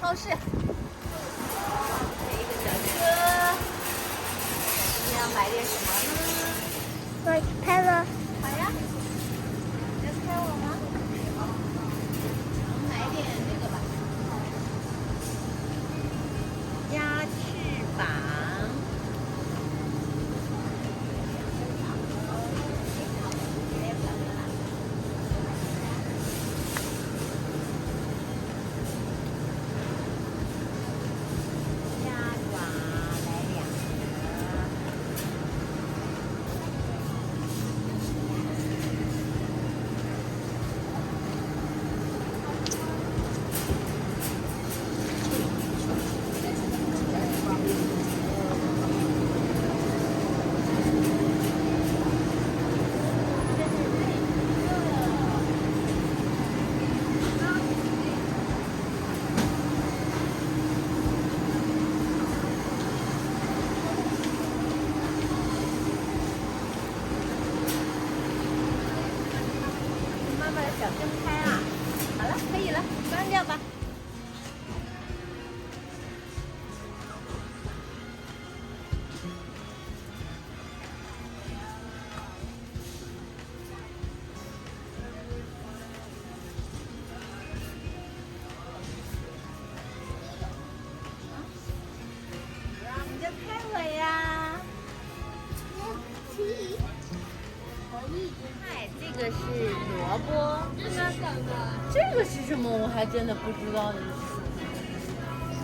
超市，一个小车。你要买点什么呢？我开了。好呀，要开我吗？我们买点这个吧。鸭翅膀。小灯开啊！好了，可以了，关掉吧。你就开我呀！嗨，这个是萝卜。这个是什么？我还真的不知道呢。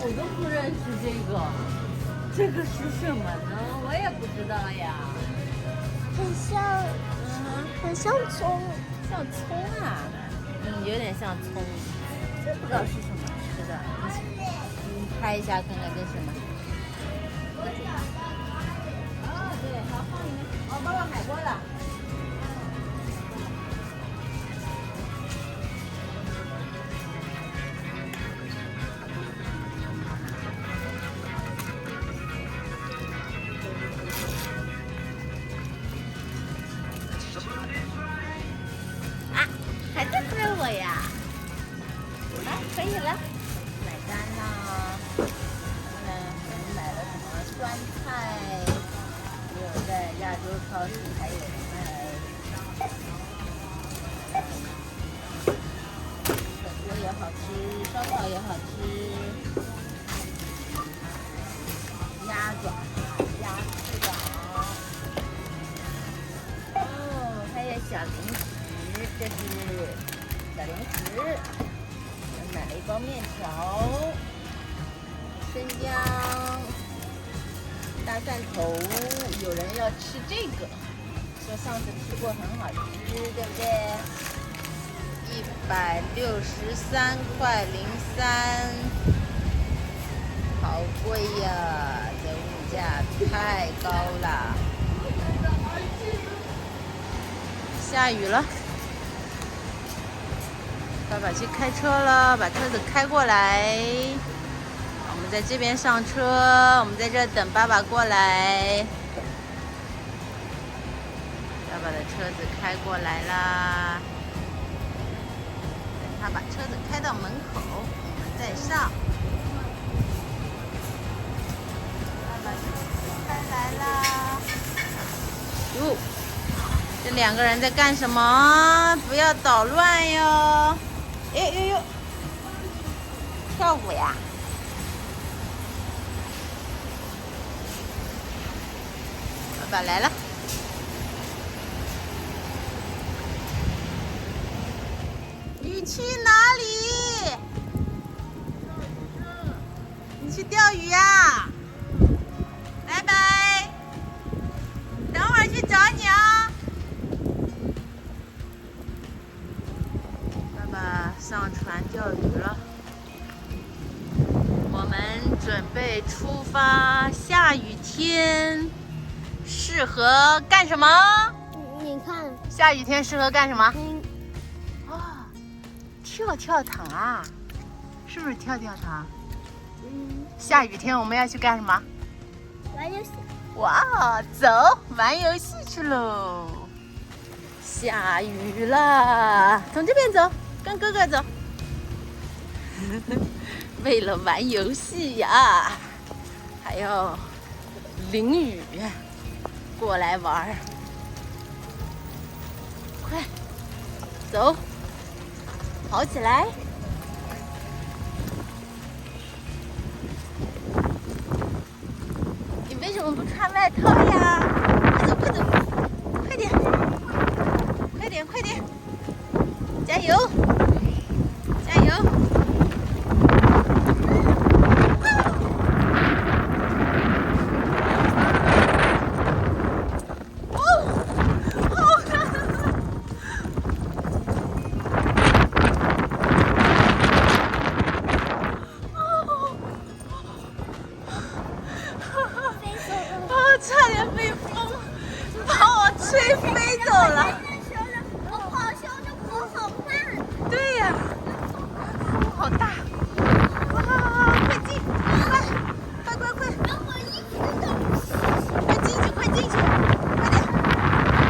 我都不认识这个。这个是什么呢？我也不知道呀。很像葱。像葱啊？有点像葱。这不知道是什么吃的。你拍一下看看这是什么？哦，对，好放里面。哦，爸爸买过了。还在拍我呀？啊，可以了，买单了。我们买了什么酸菜？只有在亚洲超市才有卖。火锅也好吃，烧烤也好吃。鸭爪、鸭翅膀。哦，还有小零食。这是小零食，我买了一包面条、生姜、大蒜头，有人要吃这个，说上次吃过很好吃，对不对？163.03块，好贵呀！这物价太高了。下雨了。爸爸去开车了，把车子开过来。我们在这边上车，我们在这等爸爸过来。爸爸的车子开过来啦，等他把车子开到门口，我们再上。爸爸车子开来啦！哟，这两个人在干什么？不要捣乱哟！呦，跳舞呀！爸爸来了。你去哪里？你去钓鱼呀？拜拜，等会儿去找你啊。爸爸上船钓鱼了。我们准备出发，下雨天适合干什么？你看，下雨天适合干什么？跳糖啊，是不是跳糖？下雨天我们要去干什么？玩游戏。哇，走，玩游戏去喽！下雨了，从这边走，跟哥哥走。为了玩游戏呀，还要淋雨过来玩。快走，跑起来！你为什么不穿外套呀？快走快走，快点，快点快点，加油加油！差点被风把我吹飞走了。我跑的时候就跑好慢。对呀，风好大！哇，快进，快！然后一直都快进去，快进去，快点，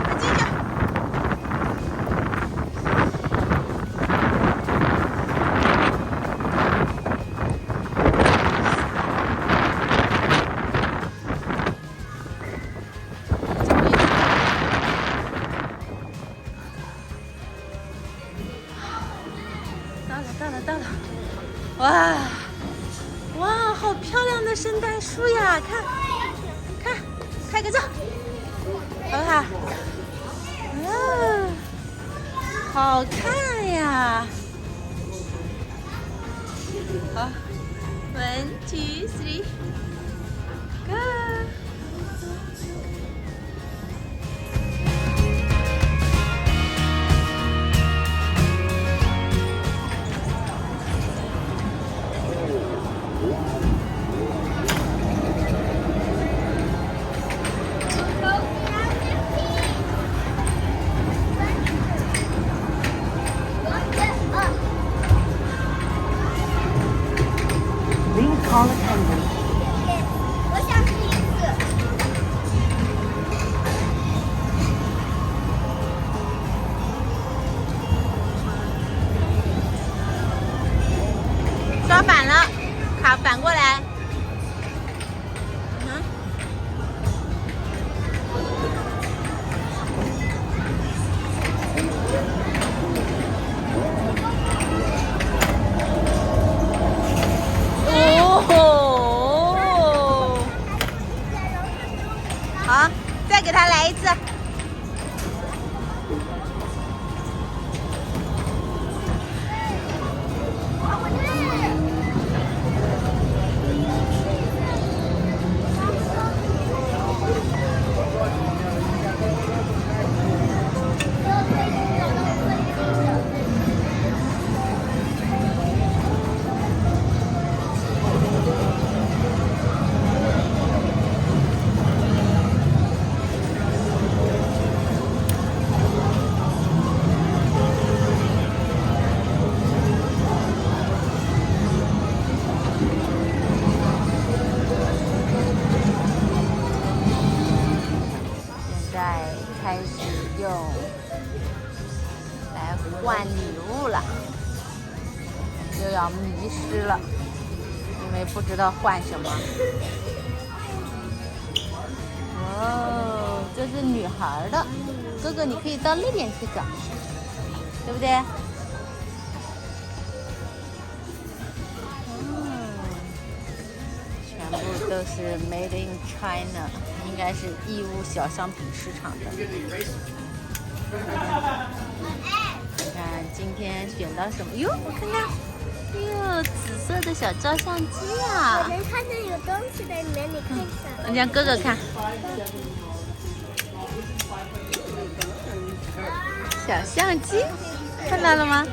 快进去！到了！哇，好漂亮的圣诞树呀！看，拍个照，好不好？好看呀！好 ，1 2 3 go！Call attendant. 我想试一次。刷反了，卡反过来。好，再给他来一次。开始用来换礼物了，又要迷失了，因为不知道换什么。哦，这是女孩的，哥哥你可以到那边去找，对不对？全部都是 Made in China。应该是义乌小商品市场的。看今天选到什么？哟，我看看，哟，紫色的小照相机啊！我能看见有东西在里面，你看一下。你让哥哥看。小相机，看到了吗？